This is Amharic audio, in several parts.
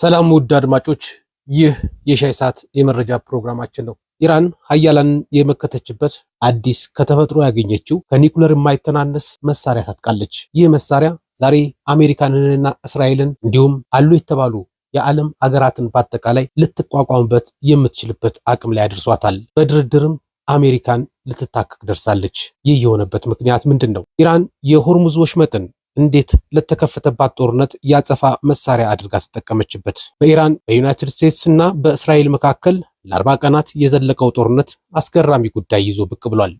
ሰላም ውድ አድማጮች፣ ይህ የሻይ ሰዓት የመረጃ ፕሮግራማችን ነው። ኢራን ሀያላን የመከተችበት አዲስ ከተፈጥሮ ያገኘችው ከኒኩለር የማይተናነስ መሳሪያ ታጥቃለች። ይህ መሳሪያ ዛሬ አሜሪካንንና እስራኤልን እንዲሁም አሉ የተባሉ የዓለም አገራትን በአጠቃላይ ልትቋቋምበት የምትችልበት አቅም ላይ አድርሷታል። በድርድርም አሜሪካን ልትታከክ ደርሳለች። ይህ የሆነበት ምክንያት ምንድን ነው? ኢራን የሆርሙዝ ወሽመጥን እንዴት ለተከፈተባት ጦርነት ያጸፋ መሳሪያ አድርጋ ተጠቀመችበት? በኢራን በዩናይትድ ስቴትስ እና በእስራኤል መካከል ለ40 ቀናት የዘለቀው ጦርነት አስገራሚ ጉዳይ ይዞ ብቅ ብሏል።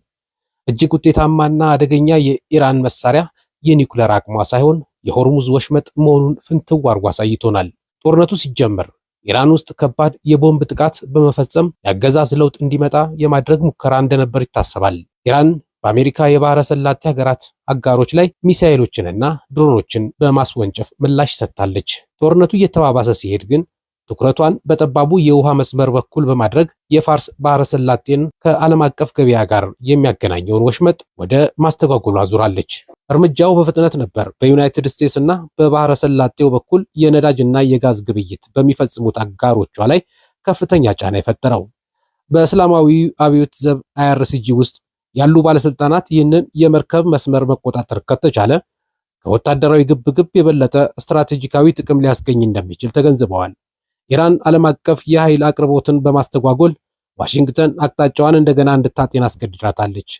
እጅግ ውጤታማና አደገኛ የኢራን መሳሪያ የኒኩለር አቅሟ ሳይሆን የሆርሙዝ ወሽመጥ መሆኑን ፍንትው አድርጎ አሳይቶናል። ጦርነቱ ሲጀመር ኢራን ውስጥ ከባድ የቦምብ ጥቃት በመፈጸም የአገዛዝ ለውጥ እንዲመጣ የማድረግ ሙከራ እንደነበር ይታሰባል። ኢራን በአሜሪካ የባህረ ሰላጤ ሀገራት አጋሮች ላይ ሚሳኤሎችንና ድሮኖችን በማስወንጨፍ ምላሽ ሰጥታለች። ጦርነቱ እየተባባሰ ሲሄድ ግን ትኩረቷን በጠባቡ የውሃ መስመር በኩል በማድረግ የፋርስ ባህረ ሰላጤን ከዓለም አቀፍ ገበያ ጋር የሚያገናኘውን ወሽመጥ ወደ ማስተጓጎሉ አዙራለች። እርምጃው በፍጥነት ነበር በዩናይትድ ስቴትስ እና በባህረ ሰላጤው በኩል የነዳጅና የጋዝ ግብይት በሚፈጽሙት አጋሮቿ ላይ ከፍተኛ ጫና የፈጠረው። በእስላማዊ አብዮት ዘብ IRCG ውስጥ ያሉ ባለስልጣናት ይህንን የመርከብ መስመር መቆጣጠር ከተቻለ ከወታደራዊ ግብግብ የበለጠ ስትራቴጂካዊ ጥቅም ሊያስገኝ እንደሚችል ተገንዝበዋል። ኢራን ዓለም አቀፍ የኃይል አቅርቦትን በማስተጓጎል ዋሽንግተን አቅጣጫዋን እንደገና እንድታጤን አስገድዳታለች።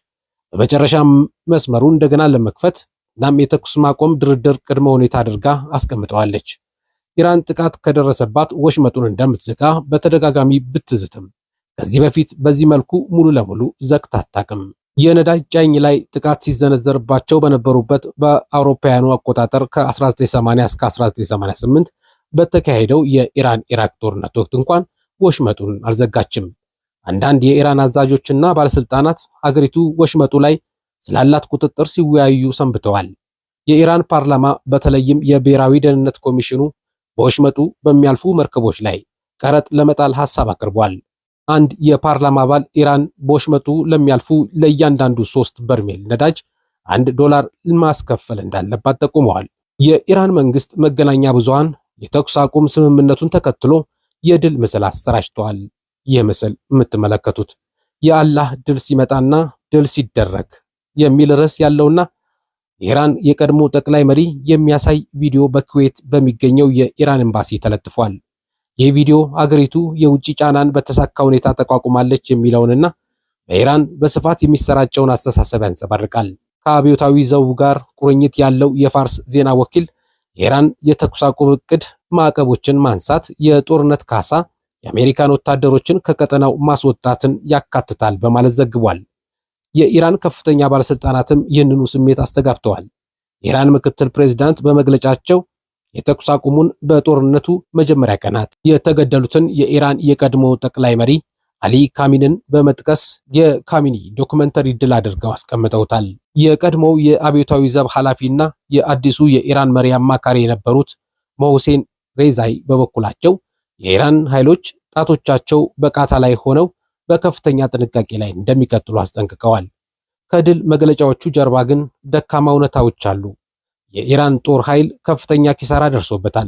በመጨረሻም መስመሩ እንደገና ለመክፈት እናም የተኩስ ማቆም ድርድር ቅድመ ሁኔታ አድርጋ አስቀምጠዋለች። ኢራን ጥቃት ከደረሰባት ወሽመጡን እንደምትዘጋ በተደጋጋሚ ብትዝትም ከዚህ በፊት በዚህ መልኩ ሙሉ ለሙሉ ዘግታ አታውቅም። የነዳጅ ጫኝ ላይ ጥቃት ሲዘነዘርባቸው በነበሩበት በአውሮፓውያኑ አቆጣጠር ከ1980 እስከ 1988 በተካሄደው የኢራን ኢራቅ ጦርነት ወቅት እንኳን ወሽመጡን አልዘጋችም። አንዳንድ የኢራን አዛዦችና ባለስልጣናት ሀገሪቱ ወሽመጡ ላይ ስላላት ቁጥጥር ሲወያዩ ሰንብተዋል። የኢራን ፓርላማ በተለይም የብሔራዊ ደህንነት ኮሚሽኑ በወሽመጡ በሚያልፉ መርከቦች ላይ ቀረጥ ለመጣል ሐሳብ አቅርቧል። አንድ የፓርላማ አባል ኢራን በወሽመጡ ለሚያልፉ ለእያንዳንዱ 3 በርሜል ነዳጅ $1 ማስከፈል እንዳለባት ጠቁመዋል። የኢራን መንግስት መገናኛ ብዙሃን የተኩስ አቁም ስምምነቱን ተከትሎ የድል ምስል አሰራጭተዋል። ይህ ምስል የምትመለከቱት የአላህ ድል ሲመጣና ድል ሲደረግ የሚል ርዕስ ያለውና የኢራን የቀድሞ ጠቅላይ መሪ የሚያሳይ ቪዲዮ በኩዌት በሚገኘው የኢራን ኤምባሲ ተለጥፏል። ይህ ቪዲዮ አገሪቱ የውጭ ጫናን በተሳካ ሁኔታ ተቋቁማለች የሚለውንና በኢራን በስፋት የሚሰራጨውን አስተሳሰብ ያንጸባርቃል። ከአብዮታዊ ዘቡ ጋር ቁርኝት ያለው የፋርስ ዜና ወኪል የኢራን የተኩስ አቁም ዕቅድ ማዕቀቦችን ማንሳት፣ የጦርነት ካሳ፣ የአሜሪካን ወታደሮችን ከቀጠናው ማስወጣትን ያካትታል በማለት ዘግቧል። የኢራን ከፍተኛ ባለስልጣናትም ይህንኑ ስሜት አስተጋብተዋል። የኢራን ምክትል ፕሬዝዳንት በመግለጫቸው የተኩስ አቁሙን በጦርነቱ መጀመሪያ ቀናት የተገደሉትን የኢራን የቀድሞ ጠቅላይ መሪ አሊ ካሚንን በመጥቀስ የካሚኒ ዶክመንተሪ ድል አድርገው አስቀምጠውታል። የቀድሞው የአብዮታዊ ዘብ ኃላፊና የአዲሱ የኢራን መሪ አማካሪ የነበሩት ሞሁሴን ሬዛይ በበኩላቸው የኢራን ኃይሎች ጣቶቻቸው በቃታ ላይ ሆነው በከፍተኛ ጥንቃቄ ላይ እንደሚቀጥሉ አስጠንቅቀዋል። ከድል መግለጫዎቹ ጀርባ ግን ደካማ እውነታዎች አሉ። የኢራን ጦር ኃይል ከፍተኛ ኪሳራ ደርሶበታል።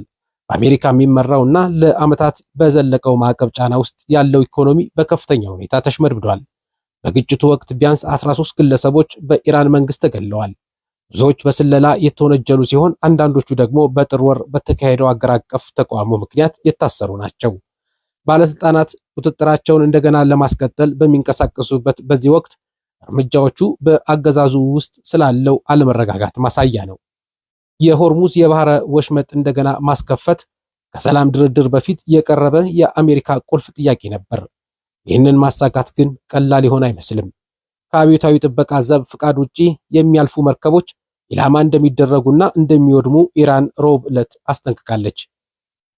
በአሜሪካ የሚመራውና ለዓመታት በዘለቀው ማዕቀብ ጫና ውስጥ ያለው ኢኮኖሚ በከፍተኛ ሁኔታ ተሽመድምዷል። በግጭቱ ወቅት ቢያንስ 13 ግለሰቦች በኢራን መንግስት ተገድለዋል። ብዙዎች በስለላ የተወነጀሉ ሲሆን አንዳንዶቹ ደግሞ በጥር ወር በተካሄደው አገር አቀፍ ተቃውሞ ምክንያት የታሰሩ ናቸው። ባለስልጣናት ቁጥጥራቸውን እንደገና ለማስቀጠል በሚንቀሳቀሱበት በዚህ ወቅት እርምጃዎቹ በአገዛዙ ውስጥ ስላለው አለመረጋጋት ማሳያ ነው። የሆርሙዝ የባህረ ወሽመጥ እንደገና ማስከፈት ከሰላም ድርድር በፊት የቀረበ የአሜሪካ ቁልፍ ጥያቄ ነበር። ይህንን ማሳካት ግን ቀላል ሊሆን አይመስልም። ከአብዮታዊ ጥበቃ ዘብ ፍቃድ ውጪ የሚያልፉ መርከቦች ኢላማ እንደሚደረጉና እንደሚወድሙ ኢራን ሮብ ዕለት አስጠንቅቃለች።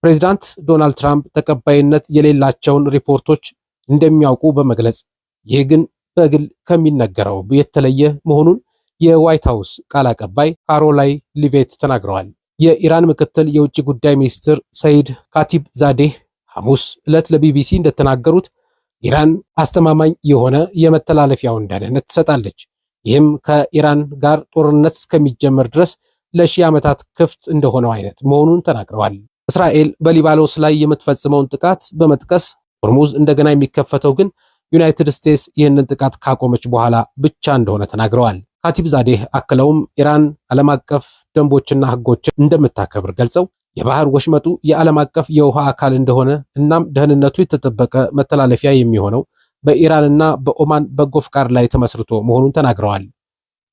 ፕሬዚዳንት ዶናልድ ትራምፕ ተቀባይነት የሌላቸውን ሪፖርቶች እንደሚያውቁ በመግለጽ ይህ ግን በግል ከሚነገረው የተለየ መሆኑን የዋይት ሃውስ ቃል አቀባይ ካሮላይ ሊቬት ተናግረዋል። የኢራን ምክትል የውጭ ጉዳይ ሚኒስትር ሰይድ ካቲብ ዛዴህ ሐሙስ ዕለት ለቢቢሲ እንደተናገሩት ኢራን አስተማማኝ የሆነ የመተላለፊያውን ደህንነት ትሰጣለች። ይህም ከኢራን ጋር ጦርነት እስከሚጀመር ድረስ ለ1000 ዓመታት ክፍት እንደሆነው አይነት መሆኑን ተናግረዋል። እስራኤል በሊባኖስ ላይ የምትፈጽመውን ጥቃት በመጥቀስ ሆርሙዝ እንደገና የሚከፈተው ግን ዩናይትድ ስቴትስ ይህንን ጥቃት ካቆመች በኋላ ብቻ እንደሆነ ተናግረዋል። ካቲብዛዴህ አክለውም ኢራን ዓለም አቀፍ ደንቦችና ሕጎችን እንደምታከብር ገልጸው የባህር ወሽመጡ የዓለም አቀፍ የውሃ አካል እንደሆነ እናም ደህንነቱ የተጠበቀ መተላለፊያ የሚሆነው በኢራንና በኦማን በጎ ፍቃድ ላይ ተመስርቶ መሆኑን ተናግረዋል።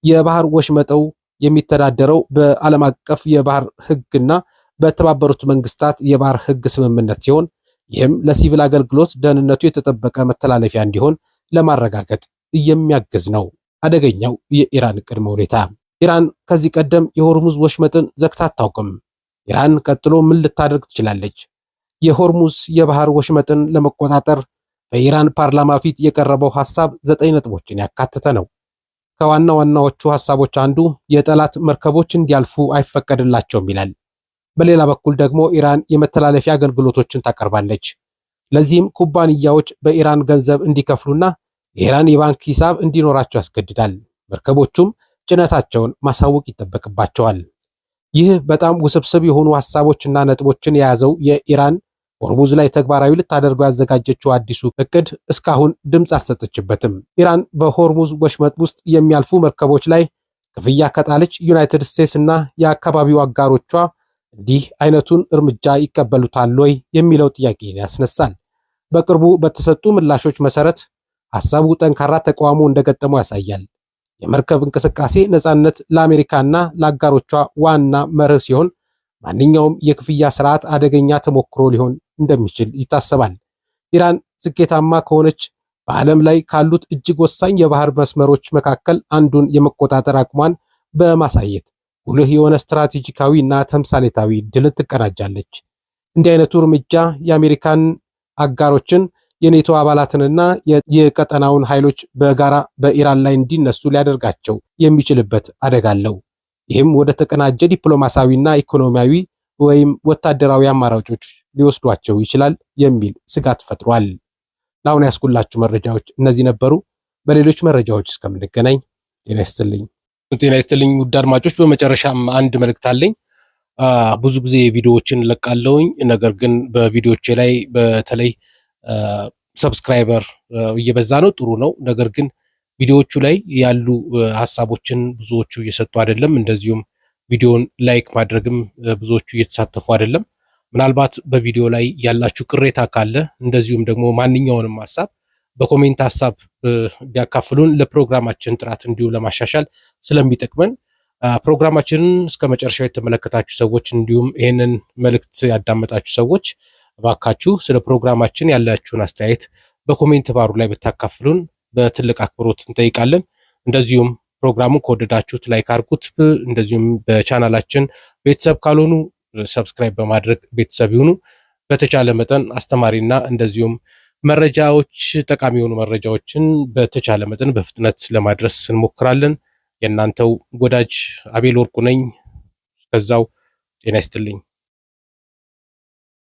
የባህር ወሽመጠው የሚተዳደረው በዓለም አቀፍ የባህር ሕግና በተባበሩት መንግስታት የባህር ሕግ ስምምነት ሲሆን ይህም ለሲቪል አገልግሎት ደህንነቱ የተጠበቀ መተላለፊያ እንዲሆን ለማረጋገጥ የሚያግዝ ነው። አደገኛው የኢራን ቅድመ ሁኔታ። ኢራን ከዚህ ቀደም የሆርሙዝ ወሽመጥን ዘግታ አታውቅም። ኢራን ቀጥሎ ምን ልታደርግ ትችላለች? የሆርሙዝ የባህር ወሽመጥን ለመቆጣጠር በኢራን ፓርላማ ፊት የቀረበው ሐሳብ 9 ነጥቦችን ያካተተ ነው። ከዋና ዋናዎቹ ሐሳቦች አንዱ የጠላት መርከቦች እንዲያልፉ አይፈቀድላቸውም ይላል። በሌላ በኩል ደግሞ ኢራን የመተላለፊያ አገልግሎቶችን ታቀርባለች። ለዚህም ኩባንያዎች በኢራን ገንዘብ እንዲከፍሉና የኢራን የባንክ ሂሳብ እንዲኖራቸው ያስገድዳል። መርከቦቹም ጭነታቸውን ማሳወቅ ይጠበቅባቸዋል። ይህ በጣም ውስብስብ የሆኑ ሐሳቦችና ነጥቦችን የያዘው የኢራን ሆርሙዝ ላይ ተግባራዊ ልታደርገው ያዘጋጀችው አዲሱ እቅድ እስካሁን ድምፅ አልሰጠችበትም። ኢራን በሆርሙዝ ወሽመጥ ውስጥ የሚያልፉ መርከቦች ላይ ክፍያ ከጣለች ዩናይትድ ስቴትስ እና የአካባቢው አጋሮቿ እንዲህ አይነቱን እርምጃ ይቀበሉታል ወይ የሚለው ጥያቄ ያስነሳል። በቅርቡ በተሰጡ ምላሾች መሰረት ሐሳቡ ጠንካራ ተቃውሞ እንደገጠመው ያሳያል። የመርከብ እንቅስቃሴ ነፃነት ለአሜሪካና ለአጋሮቿ ዋና መርህ ሲሆን ማንኛውም የክፍያ ስርዓት አደገኛ ተሞክሮ ሊሆን እንደሚችል ይታሰባል። ኢራን ስኬታማ ከሆነች በዓለም ላይ ካሉት እጅግ ወሳኝ የባህር መስመሮች መካከል አንዱን የመቆጣጠር አቅሟን በማሳየት ጉልህ የሆነ ስትራቴጂካዊ እና ተምሳሌታዊ ድል ትቀናጃለች። እንዲህ አይነቱ እርምጃ የአሜሪካን አጋሮችን የኔቶ አባላትንና የቀጠናውን ኃይሎች በጋራ በኢራን ላይ እንዲነሱ ሊያደርጋቸው የሚችልበት አደጋ አለው። ይህም ወደ ተቀናጀ ዲፕሎማሲያዊና ኢኮኖሚያዊ ወይም ወታደራዊ አማራጮች ሊወስዷቸው ይችላል የሚል ስጋት ፈጥሯል። ለአሁን ያስኩላችሁ መረጃዎች እነዚህ ነበሩ። በሌሎች መረጃዎች እስከምንገናኝ ጤና ይስጥልኝ። ጤና ይስጥልኝ ውድ አድማጮች፣ በመጨረሻም አንድ መልእክት አለኝ። ብዙ ጊዜ ቪዲዮዎችን ለቃለሁኝ፣ ነገር ግን በቪዲዮዎቼ ላይ በተለይ ሰብስክራይበር እየበዛ ነው፣ ጥሩ ነው። ነገር ግን ቪዲዮዎቹ ላይ ያሉ ሐሳቦችን ብዙዎቹ እየሰጡ አይደለም። እንደዚሁም ቪዲዮን ላይክ ማድረግም ብዙዎቹ እየተሳተፉ አይደለም። ምናልባት በቪዲዮ ላይ ያላችሁ ቅሬታ ካለ እንደዚሁም ደግሞ ማንኛውንም ሐሳብ በኮሜንት ሐሳብ ቢያካፍሉን ለፕሮግራማችን ጥራት እንዲሁ ለማሻሻል ስለሚጠቅመን ፕሮግራማችንን እስከ መጨረሻው የተመለከታችሁ ሰዎች እንዲሁም ይህንን መልእክት ያዳመጣችሁ ሰዎች እባካችሁ ስለ ፕሮግራማችን ያላችሁን አስተያየት በኮሜንት ባሩ ላይ ብታካፍሉን በትልቅ አክብሮት እንጠይቃለን። እንደዚሁም ፕሮግራሙን ከወደዳችሁት ላይክ አድርጉት። እንደዚሁም በቻናላችን ቤተሰብ ካልሆኑ ሰብስክራይብ በማድረግ ቤተሰብ ይሁኑ። በተቻለ መጠን አስተማሪና እንደዚሁም መረጃዎች ጠቃሚ የሆኑ መረጃዎችን በተቻለ መጠን በፍጥነት ለማድረስ እንሞክራለን። የእናንተው ወዳጅ አቤል ወርቁ ነኝ። ከዛው ጤና ይስጥልኝ።